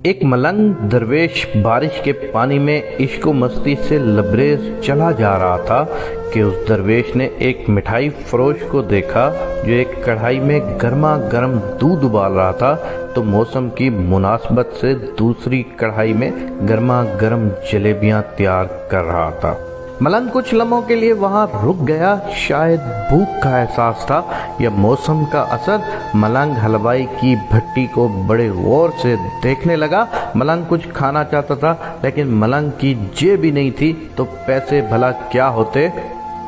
ایک ملنگ درویش بارش کے پانی میں عشق و مستی سے لبریز چلا جا رہا تھا کہ اس درویش نے ایک مٹھائی فروش کو دیکھا جو ایک کڑھائی میں گرما گرم دودھ ابال رہا تھا تو موسم کی مناسبت سے دوسری کڑھائی میں گرما گرم جلیبیاں تیار کر رہا تھا۔ ملنگ کچھ لمحوں کے لیے وہاں رک گیا، شاید بھوک کا احساس تھا یا موسم کا اثر۔ ملنگ حلوائی کی بھٹی کو بڑے غور سے دیکھنے لگا۔ ملنگ کچھ کھانا چاہتا تھا لیکن ملنگ کی جیب ہی نہیں تھی تو پیسے بھلا کیا ہوتے۔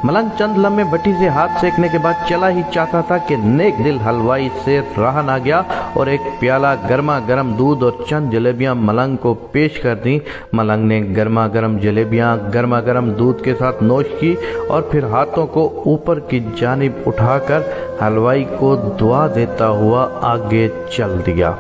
ملنگ چند لمحے بھٹی سے ہاتھ سیکنے کے بعد چلا ہی چاہتا تھا کہ نیک دل حلوائی سے رہا نہ گیا اور ایک پیالہ گرما گرم دودھ اور چند جلیبیاں ملنگ کو پیش کر دیں۔ ملنگ نے گرما گرم جلیبیاں گرما گرم دودھ کے ساتھ نوش کی اور پھر ہاتھوں کو اوپر کی جانب اٹھا کر حلوائی کو دعا دیتا ہوا آگے چل دیا۔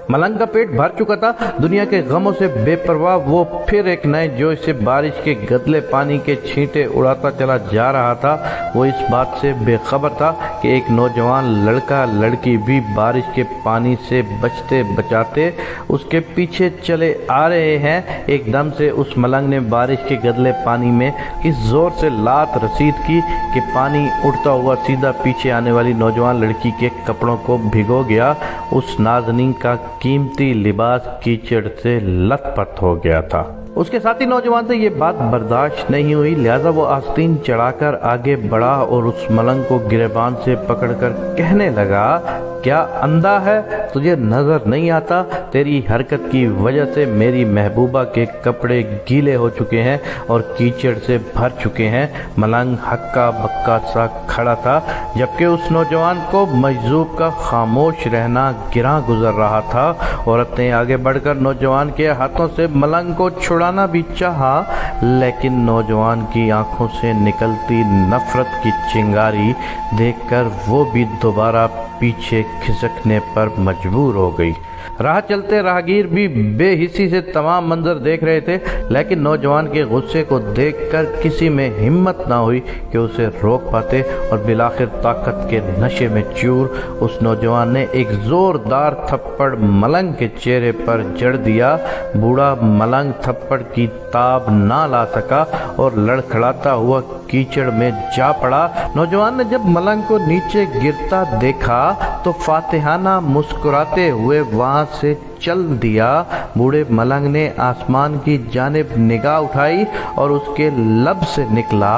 ملنگ کا پیٹ بھر چکا تھا۔ دنیا کے غموں سے بے پرواہ وہ پھر ایک نئے جوش سے بارش کے گدلے پانی کے چھینٹے اڑاتا چلا جا رہا تھا۔ وہ اس بات سے بے خبر تھا کہ ایک نوجوان لڑکا لڑکی بھی بارش کے پانی سے بچتے بچاتے اس کے پیچھے چلے آ رہے ہیں۔ ایک دم سے اس ملنگ نے بارش کے گدلے پانی میں اس زور سے لات رسید کی کہ پانی اڑتا ہوا سیدھا پیچھے آنے والی نوجوان لڑکی کے کپڑوں کو بھگو گیا۔ اس نازنین کا قیمتی لباس کیچڑ سے لت پت ہو گیا تھا۔ اس کے ساتھی نوجوان سے یہ بات برداشت نہیں ہوئی، لہذا وہ آستین چڑھا کر آگے بڑھا اور اس ملنگ کو گریبان سے پکڑ کر کہنے لگا، کیا اندھا ہے؟ تجھے نظر نہیں آتا؟ تیری حرکت کی وجہ سے میری محبوبہ کے کپڑے گیلے ہو چکے ہیں اور کیچڑ سے بھر چکے ہیں۔ ملنگ ہکا بکا سا کھڑا تھا جبکہ اس نوجوان کو مجذوب کا خاموش رہنا گراں گزر رہا تھا۔ عورت نے آگے بڑھ کر نوجوان کے ہاتھوں سے ملنگ کو چھڑانا بھی چاہا لیکن نوجوان کی آنکھوں سے نکلتی نفرت کی چنگاری دیکھ کر وہ بھی دوبارہ پیچھے کھسکنے پر مجبور ہو گئی۔ راہ چلتے راہگیر بھی بے حسی سے تمام منظر دیکھ رہے تھے لیکن نوجوان کے غصے کو دیکھ کر کسی میں ہمت نہ ہوئی کہ اسے روک پاتے اور بالآخر طاقت کے نشے میں چور اس نوجوان نے ایک زوردار تھپڑ ملنگ کے چہرے پر جڑ دیا۔ بوڑھا ملنگ تھپڑ کی تاب نہ لا سکا اور لڑکھڑاتا ہوا کیچڑ میں جا پڑا۔ نوجوان نے جب ملنگ کو نیچے گرتا دیکھا تو فاتحانہ مسکراتے ہوئے وہاں سے چل دیا۔ بوڑھے ملنگ نے آسمان کی جانب نگاہ اٹھائی اور اس کے لب سے نکلا،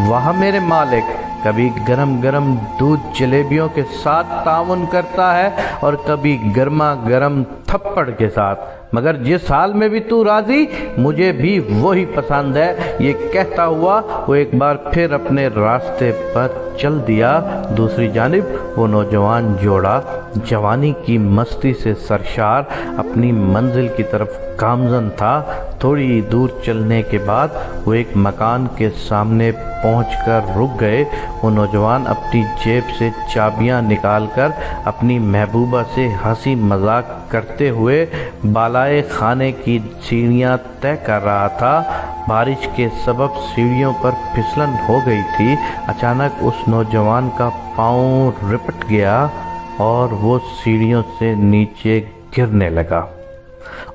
واہ میرے مالک، کبھی گرم گرم دودھ جلیبیوں کے ساتھ تعاون کرتا ہے اور کبھی گرما گرم تھپڑ کے ساتھ، مگر جس حال میں بھی تو راضی، مجھے بھی وہی پسند ہے۔ یہ کہتا ہوا وہ ایک بار پھر اپنے راستے پر چل دیا۔ دوسری جانب وہ نوجوان جوڑا جوانی کی مستی سے سرشار اپنی منزل کی طرف گامزن تھا۔ تھوڑی دور چلنے کے بعد وہ ایک مکان کے سامنے پہنچ کر رک گئے۔ وہ نوجوان اپنی جیب سے چابیاں نکال کر اپنی محبوبہ سے ہنسی مذاق کرتے ہوئے بالائے خانے کی سیڑھیاں طے کر رہا تھا۔ بارش کے سبب سیڑھیوں پر پھسلن ہو گئی تھی۔ اچانک اس نوجوان کا پاؤں رپٹ گیا اور وہ سیڑھیوں سے نیچے گرنے لگا۔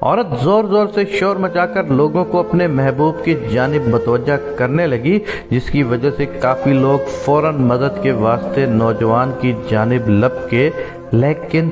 عورت زور زور سے شور مچا کر لوگوں کو اپنے محبوب کی جانب متوجہ کرنے لگی، جس کی وجہ سے کافی لوگ فوراً مدد کے واسطے نوجوان کی جانب لپکے لیکن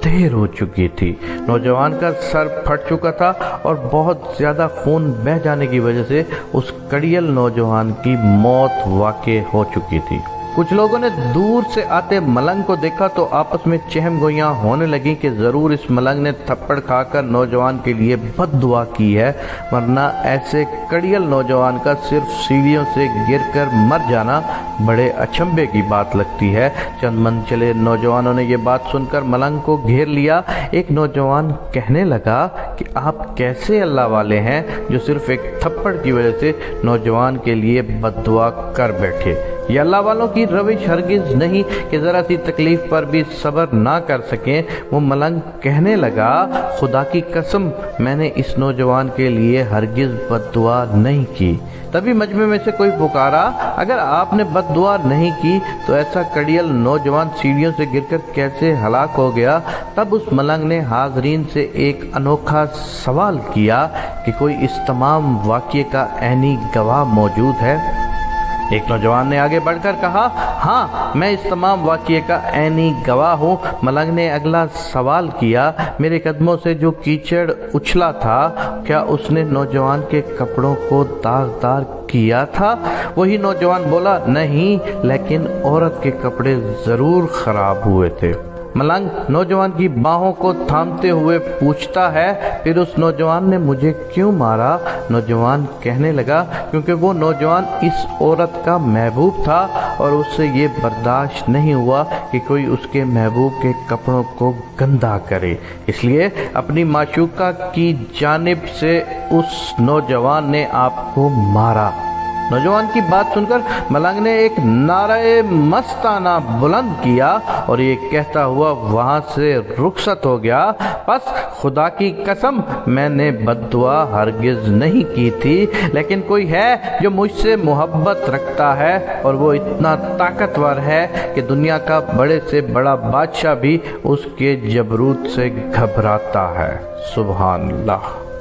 دیر ہو چکی تھی۔ نوجوان کا سر پھٹ چکا تھا اور بہت زیادہ خون بہہ جانے کی وجہ سے اس کڑیل نوجوان کی موت واقع ہو چکی تھی۔ کچھ لوگوں نے دور سے آتے ملنگ کو دیکھا تو آپس میں چہم گوئیاں ہونے لگیں کہ ضرور اس ملنگ نے تھپڑ کھا کر نوجوان کے لیے بد دعا کی ہے، ورنہ ایسے کڑیل نوجوان کا صرف سیڑھیوں سے گر کر مر جانا بڑے اچنبھے کی بات لگتی ہے۔ چند منچلے نوجوانوں نے یہ بات سن کر ملنگ کو گھیر لیا۔ ایک نوجوان کہنے لگا کہ آپ کیسے اللہ والے ہیں جو صرف ایک تھپڑ کی وجہ سے نوجوان کے لیے بد دعا کر بیٹھے۔ یہ اللہ والوں کی روش ہرگز نہیں کہ ذرا سی تکلیف پر بھی صبر نہ کر سکیں۔ وہ ملنگ کہنے لگا، خدا کی قسم میں نے اس نوجوان کے لیے ہرگز بد دعا نہیں کی۔ تبھی مجمع میں سے کوئی پکارا، اگر آپ نے بد دعا نہیں کی تو ایسا کڑیل نوجوان سیڑھیوں سے گر کر کیسے ہلاک ہو گیا؟ تب اس ملنگ نے حاضرین سے ایک انوکھا سوال کیا کہ کوئی اس تمام واقعے کا عینی گواہ موجود ہے؟ ایک نوجوان نے آگے بڑھ کر کہا، ہاں میں اس تمام واقعے کا عینی گواہ ہوں۔ ملنگ نے اگلا سوال کیا، میرے قدموں سے جو کیچڑ اچھلا تھا کیا اس نے نوجوان کے کپڑوں کو داغدار کیا تھا؟ وہی نوجوان بولا، نہیں، لیکن عورت کے کپڑے ضرور خراب ہوئے تھے۔ ملنگ نوجوان کی باہوں کو تھامتے ہوئے پوچھتا ہے، پھر اس نوجوان نے مجھے کیوں مارا؟ نوجوان کہنے لگا، کیونکہ وہ نوجوان اس عورت کا محبوب تھا اور اس سے یہ برداشت نہیں ہوا کہ کوئی اس کے محبوب کے کپڑوں کو گندا کرے، اس لیے اپنی معشوقہ کی جانب سے اس نوجوان نے آپ کو مارا۔ نوجوان کی بات سن کر ملنگ نے ایک نعرہ مستانہ بلند کیا اور یہ کہتا ہوا وہاں سے رخصت ہو گیا، پس خدا کی قسم میں نے بد دعا ہرگز نہیں کی تھی، لیکن کوئی ہے جو مجھ سے محبت رکھتا ہے اور وہ اتنا طاقتور ہے کہ دنیا کا بڑے سے بڑا بادشاہ بھی اس کے جبروت سے گھبراتا ہے۔ سبحان اللہ۔